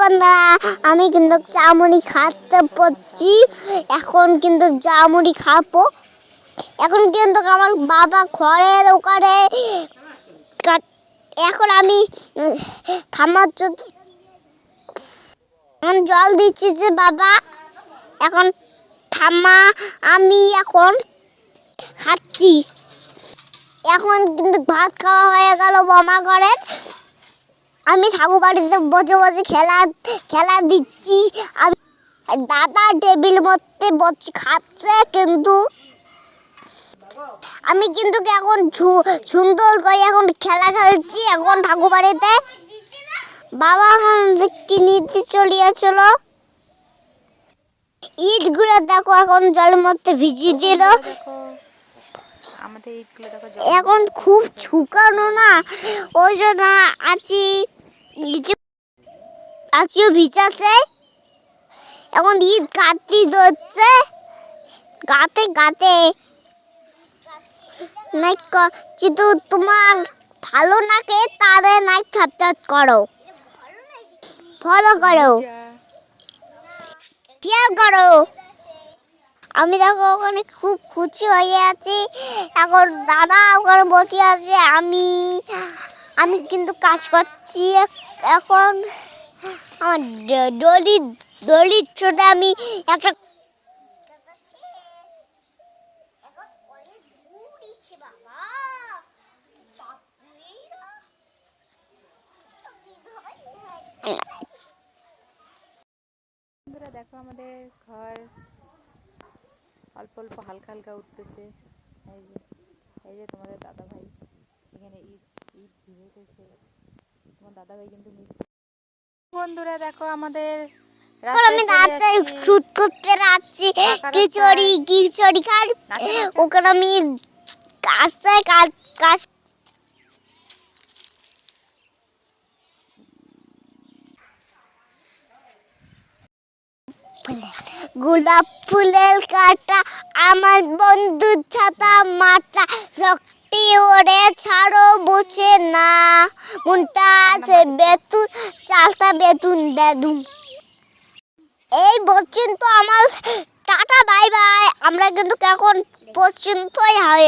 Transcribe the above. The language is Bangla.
বন্ধুরা, আমি কিন্তু চামুড়ি খাতে পড়ছি। এখন কিন্তু চামুড়ি খাবো। এখন কিন্তু আমার বাবা ঘরের ওখানে এখন আমি খামার জল দিচ্ছি যে বাবা এখন ঠাম্মা আমি এখন খাচ্ছি। এখন কিন্তু ভাত খাওয়া হয়ে গেল মামা ঘরের। আমি ঠাকুর বাড়িতে বসে বসে খেলা দিচ্ছি। আমি দাদা টেবিল মধ্যে বসে খাচ্ছে, কিন্তু আমি কিন্তু এখন সুন্দর করে এখন খেলা খেলছি। এখন ঠাকুর বাড়িতে বাবা এখন নিতে চলিয়েছিল। ইটগুলো দেখো এখন জলের মধ্যে ভিজিয়ে দিল। এখন খুব শুকানো না, ওই জন্য আছিও ভিজাছে। এখন ইট গাঁথি ধরছে গাতে নাই। কিন্তু তোমার ভালো নাকে তারে নাই সাবস্ক্রাইব করো, ফলো করো, শেয়ার করো। আমি দেখো ওখানে খুব খুশি হয়ে আছি। এখন দাদা ওখানে বসে আছে, আমি কিন্তু কাজ করছি। এখন আমার দড়ির ছোটে আমি একটা দেখো আমাদের ঘর অল্প অল্প হালকা হালকা উঠতেছে। এই যে তোমাদের দাদা ভাই এখানে ইট ভিজেছে। তোমার দাদা ভাই কিন্তু বন্ধুরা দেখো আমাদের শুট করতে যাচ্ছি। খিচুড়ি খাই ওখানে আমি কাজ গোলাপ ফুলের কাটা আমার বন্ধু ছাতা মাথা শক্তি ওরে ছাড়ো বসে না, মনটা আছে বেতুন চালটা বেতুন। এই পর্যন্ত আমার টাটা বাই বাই। আমরা কিন্তু এখন পর্যন্তই হয়।